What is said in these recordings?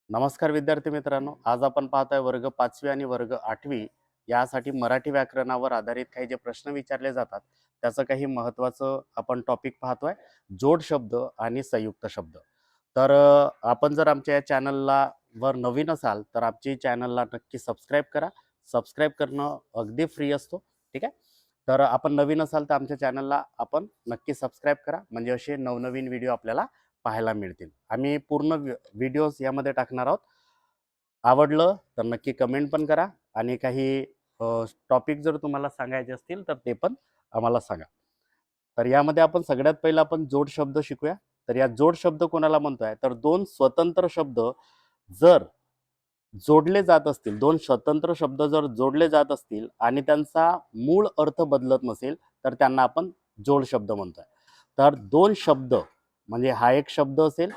नमस्कार विद्यार्थी मित्रांनो, आज आपण पाहतोय वर्ग 5वी आणि वर्ग 8वी यासाठी मराठी व्याकरणावर आधारित काही जे प्रश्न विचारले जातात त्याचं काही महत्त्वाचं आपण टॉपिक पाहतोय, जोड शब्द आणि संयुक्त शब्द. तर आपण जर आमच्या या चॅनलला वर नवीन असाल तर आमची चॅनलला नक्की सबस्क्राईब करा. सबस्क्राईब करणं अगदी फ्री असतो. ठीक आहे. तर आपण नवीन असाल तर आमच्या चॅनलला आपण नक्की सबस्क्राईब करा, म्हणजे असे नवनवीन व्हिडिओ आपल्याला पाहायला मिळतील. आम्ही पूर्ण व्हिडिओज यामध्ये टाकणार आहोत. आवडलं तर नक्की कमेंट पण करा आणि काही टॉपिक जर तुम्हाला सांगायचे असतील तर ते पण आम्हाला सांगा. तर यामध्ये आपण सगळ्यात पहिला आपण जोड शब्द शिकूया. तर या जोड शब्द कोणाला म्हणतोय, तर दोन स्वतंत्र शब्द जर जोडले जात असतील, दोन स्वतंत्र शब्द जर जोडले जात असतील आणि त्यांचा मूळ अर्थ बदलत नसेल तर त्यांना आपण जोड शब्द म्हणतोय. तर दोन शब्द म्हणजे हा एक शब्द असेल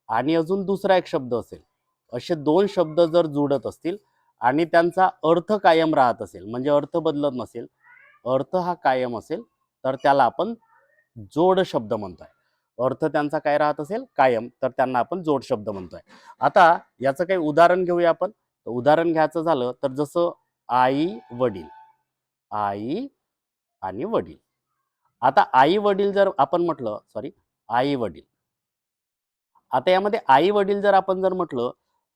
आणि अजून दुसरा एक शब्द असेल, असे दोन शब्द जर जुळत असतील आणि त्यांचा अर्थ कायम राहत असेल, म्हणजे अर्थ बदलत नसेल, अर्थ हा कायम असेल, तर त्याला आपण जोड शब्द म्हणतोय. अर्थ त्यांचा काय राहत असेल, कायम, तर त्यांना आपण जोड शब्द म्हणतोय. आता याचं काही उदाहरण घेऊया आपण. उदाहरण घ्यायचं झालं तर जसं आई वडील, आई आणि वडील. आता आई वडील जर आपण म्हटलं, सॉरी, आई वडील. आता यामध्ये आई वडील जर आपण जर म्हटलं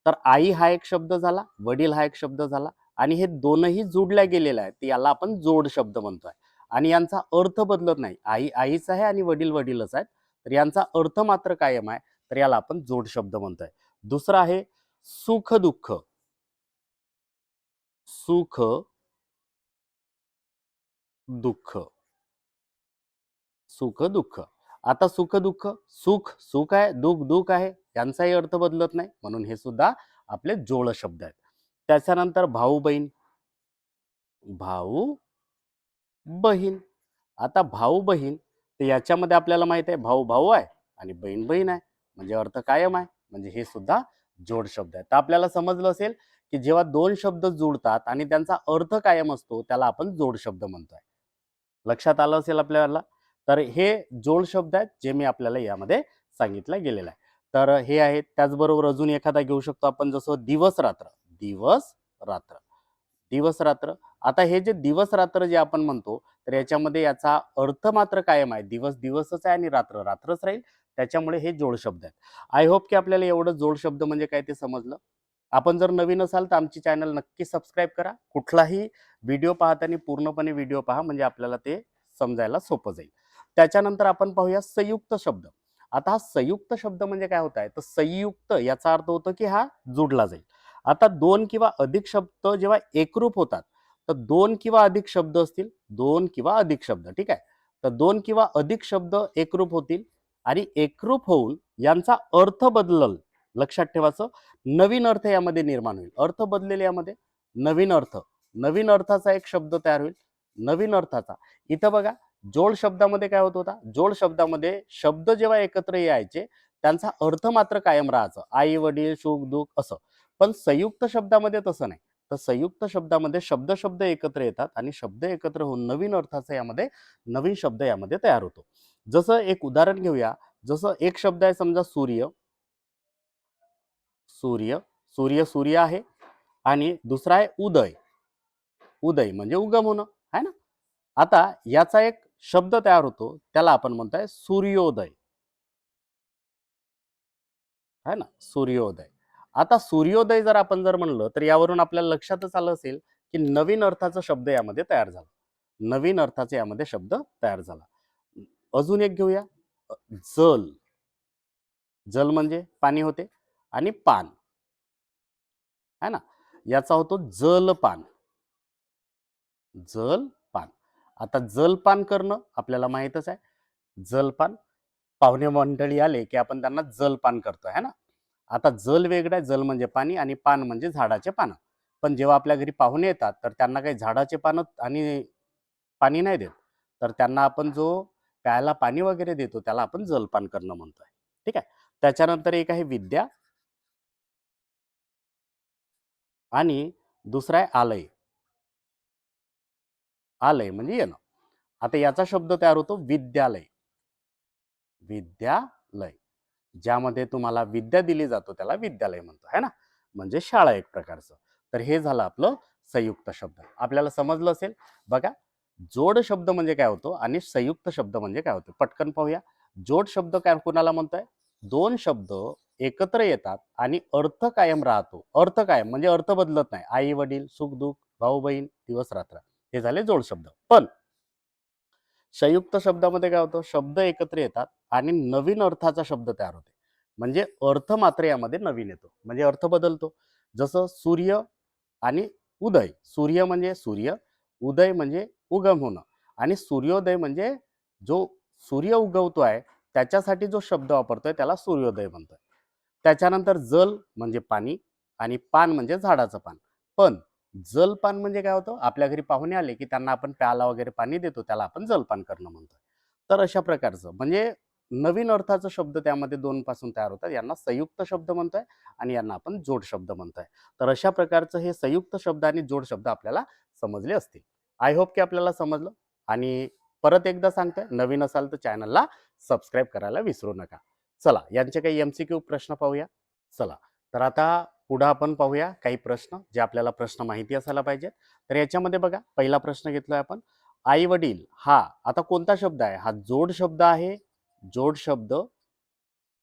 तर आई हा एक शब्द झाला, वडील हा एक शब्द झाला आणि हे दोनही जोडल्या गेलेले आहेत, याला आपण जोड शब्द म्हणतोय. आणि यांचा अर्थ बदलत नाही. आई आईच आहे आणि वडील वडीलच आहेत, तर यांचा अर्थ मात्र कायम आहे, तर याला आपण जोड शब्द म्हणतोय. दुसरं आहे सुख दुःख. सुख दुःख, सुख दुःख. आता सुख दुःख, सुख सुख आहे, दुःख दुःख आहे, यांचाही अर्थ बदलत नाही, म्हणून हे सुद्धा आपले जोड शब्द आहेत. त्याच्यानंतर भाऊ बहीण, भाऊ बहीण. आता भाऊ बहीण, तर याच्यामध्ये आपल्याला माहित आहे भाऊ भाऊ आहे आणि बहीण बहीण आहे, म्हणजे अर्थ कायम आहे, म्हणजे हे सुद्धा जोड शब्द आहे. तर आपल्याला समजलं असेल की जेव्हा दोन शब्द जुळतात आणि त्यांचा अर्थ कायम असतो त्याला आपण जोड शब्द म्हणतोय. लक्षात आलं असेल आपल्याला. तर हे जोड शब्द आहेत जे मी आपल्याला यामध्ये सांगितलं गेलेलं आहे. तर हे आहेत. त्याचबरोबर अजून एखादा घेऊ शकतो आपण, जसं दिवस रात्र. दिवस रात्र, दिवस रात्र. आता हे जे दिवस रात्र जे आपण म्हणतो, तर याच्यामध्ये याचा अर्थ मात्र कायम आहे. दिवस दिवसच आहे आणि रात्र रात्रच राहील, त्याच्यामुळे हे जोड शब्द आहेत. आय होप की आपल्याला एवढं जोड शब्द म्हणजे काय ते समजलं. आपण जर नवीन असाल तर आमची चॅनल नक्की सबस्क्राईब करा. कुठलाही व्हिडिओ पाहताना पूर्णपणे व्हिडिओ पहा, म्हणजे आपल्याला ते समजायला सोपं जाईल. त्याच्यानंतर आपण पाहूया संयुक्त शब्द. आता हा संयुक्त शब्द म्हणजे काय होत आहे, तर संयुक्त याचा अर्थ होतो की हा जोडला जाईल. आता दोन किंवा अधिक शब्द जेव्हा एकरूप होतात, तर दोन किंवा अधिक शब्द असतील, दोन किंवा अधिक शब्द, ठीक आहे. तर दोन किंवा अधिक शब्द एकरूप होतील आणि एकरूप होऊन यांचा अर्थ बदलल. लक्षात ठेवायचं, नवीन अर्थ यामध्ये निर्माण होईल. अर्थ बदलेल, यामध्ये नवीन अर्थ, नवीन अर्थाचा एक शब्द तयार होईल. नवीन अर्थाचा. इथं बघा, जोड शब्दामध्ये काय होत होता, जोड शब्दामध्ये शब्द जेव्हा एकत्र यायचे त्यांचा अर्थ मात्र कायम राहायचं, आई वडील सुख दुःख असं. पण संयुक्त शब्दामध्ये तसं नाही. तर संयुक्त शब्दामध्ये शब्द शब्द एकत्र येतात आणि शब्द एकत्र होऊन नवीन अर्थाचा यामध्ये नवीन शब्द यामध्ये तयार होतो. जसं एक उदाहरण घेऊया. जसं एक शब्द आहे, समजा सूर्य. सूर्य, सूर्य सूर्य आहे आणि दुसरा आहे उदय. उदय म्हणजे उगम होणं, आहे ना. आता याचा एक शब्द तयार होतो, त्याला आपण म्हणतोय सूर्योदय, आहे ना, सूर्योदय. आता सूर्योदय जर आपण जर म्हणलं तर यावरून आपल्याला लक्षातच आलं असेल की नवीन अर्थाचा शब्द यामध्ये तयार झाला. नवीन अर्थाचा यामध्ये शब्द तयार झाला. अजून एक घेऊया. जल. जल म्हणजे पाणी होते आणि पान, है ना, याचा होतो जलपान. जलपान. आता जलपान करणं आपल्याला माहितच आहे. जलपान, पाहुणे मंडळी आले की आपण त्यांना जलपान करतो, है ना. आता जल वेगळं आहे, जल म्हणजे पाणी आणि पान म्हणजे झाडाचे पानं. पण जेव्हा आपल्या घरी पाहुणे येतात तर त्यांना काही झाडाचे पानं आणि पाणी नाही देत, तर त्यांना आपण जो प्यायला पाणी वगैरे देतो त्याला आपण जलपान करणं म्हणतोय. ठीक आहे. त्याच्यानंतर एक आहे विद्या आणि दुसरा आहे आलय. आलय म्हणजे येणं. आता याचा शब्द तयार होतो विद्यालय. विद्यालय. ज्यामध्ये तुम्हाला विद्या दिली जातो त्याला विद्यालय म्हणतो, है ना, म्हणजे शाळा एक प्रकारचं. तर हे झालं आपलं संयुक्त शब्द. आपल्याला समजलं असेल. बघा, जोड शब्द म्हणजे काय होतो आणि संयुक्त शब्द म्हणजे काय होतं, पटकन पाहूया. जोड शब्द काय कोणाला म्हणतोय? दोन शब्द एकत्र येतात आणि अर्थ कायम राहतो. अर्थ कायम म्हणजे अर्थ बदलत नाही. आई वडील, सुख दुःख, भाऊ बहीण, दिवस रात्र, हे झाले जोड शब्द. पण संयुक्त शब्दामध्ये काय होतं, शब्द एकत्र येतात आणि नवीन अर्थाचा शब्द तयार होते. म्हणजे अर्थ मात्र यामध्ये नवीन येतो, म्हणजे अर्थ बदलतो. जसं सूर्य आणि उदय. सूर्य म्हणजे सूर्य, उदय म्हणजे उगम होणं, आणि सूर्योदय म्हणजे जो सूर्य उगवतो आहे त्याच्यासाठी जो शब्द वापरतोय त्याला सूर्योदय म्हणतोय. त्याच्यानंतर जल म्हणजे पाणी आणि पान म्हणजे झाडाचं पान. पण जलपान म्हणजे काय होतं, आपल्या घरी पाहुणे आले की त्यांना आपण प्याला वगैरे पाणी देतो, त्याला आपण जलपान करणं म्हणतोय. तर अशा प्रकारचं म्हणजे नवीन अर्थाचा शब्द त्यामध्ये दोन पासून तयार होतात. यांना संयुक्त शब्द म्हणतोय आणि यांना आपण जोड शब्द म्हणतोय. तर अशा प्रकारचं हे संयुक्त शब्द आणि जोड शब्द आपल्याला समजले असतील. आय होप की आपल्याला समजलं. आणि परत एकदा सांगतोय, नवीन असाल तर चॅनलला सबस्क्राईब करायला विसरू नका. चला, यांचे काही MCQ प्रश्न पाहूया. चला, तर आता पुढे आपण पाहूया काही प्रश्न, जे आपल्याला प्रश्न माहिती असायला पाहिजे. तर याच्यामध्ये बघा, पहिला प्रश्न घेतलाय आपण. आई वडील हा आता कोणता शब्द आहे? हा जोड शब्द आहे, जोड शब्द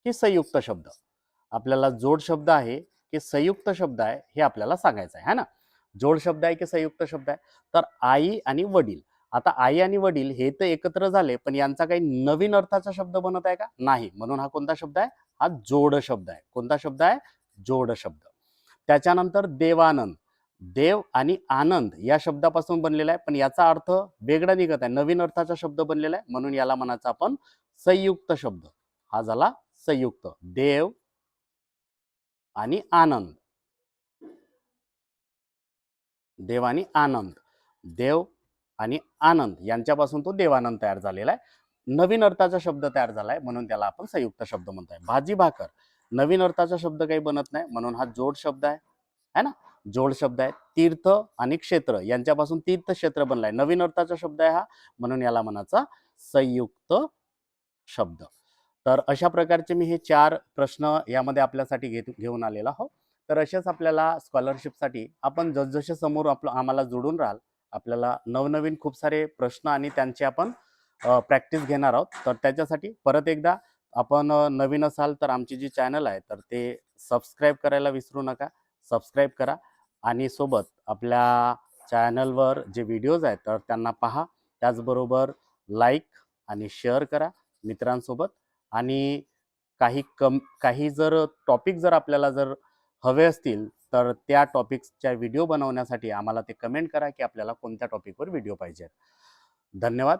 की संयुक्त शब्द? आपल्याला जोड शब्द आहे की संयुक्त शब्द आहे हे आपल्याला सांगायचं आहे, है ना. जोड शब्द आहे की संयुक्त शब्द आहे? तर आई आणि वडील. आता आई आणि वडील हे तर एकत्र झाले, पण यांचा काही नवीन अर्थाचा शब्द बनत आहे का? नाही. म्हणून हा कोणता शब्द आहे? हा जोड शब्द आहे. कोणता शब्द आहे? जोड शब्द. त्याच्यानंतर देवानंद. देव आणि आनंद या शब्दापासून बनलेला आहे, पण याचा अर्थ वेगळा निघत आहे, नवीन अर्थाचा शब्द बनलेला आहे, म्हणून याला म्हणायचं आपण संयुक्त शब्द. हा झाला संयुक्त. देव आणि आनंद. देव आणि आनंद. देव आणि आनंद यांच्यापासून तो देवानंद तयार झालेला आहे. नवीन अर्थाचा शब्द तयार झालाय म्हणून त्याला आपण संयुक्त शब्द म्हणतोय. भाजी भाकर. नवीन अर्थाचा शब्द काही बनत नाही म्हणून हा जोड शब्द आहे, है ना. जोड शब्द आहे. तीर्थ आणि क्षेत्र यांच्यापासून तीर्थक्षेत्र बनलाय, नवीन अर्थाचा शब्द आहे हा, म्हणून याला म्हणायचा संयुक्त शब्द. तर अशा प्रकारचे मी हे 4 प्रश्न यामध्ये आपल्यासाठी घेऊन आलेलो आहोत. तर असेच आपल्याला स्कॉलरशिपसाठी आपण जसजसे समोर आम्हाला जोडून राहाल, आपल्याला नवनवीन खूप सारे प्रश्न आणि त्यांची आपण प्रॅक्टिस घेणार आहोत. तर त्याच्यासाठी परत एकदा आपण नवीन असाल तर आमची जी चॅनल आहे तर ते सबस्क्राईब करायला विसरू नका. सबस्क्राईब करा आणि सोबत आपल्या चॅनलवर जे व्हिडिओज आहेत तर त्यांना पहा. त्याचबरोबर लाईक आणि शेअर करा मित्रांसोबत. आणि काही जर टॉपिक जर आपल्याला जर हवे असतील तर त्या टॉपिक्सच्या व्हिडिओ बनवण्यासाठी आम्हाला ते कमेंट करा की आपल्याला कोणत्या टॉपिकवर व्हिडिओ पाहिजे. धन्यवाद.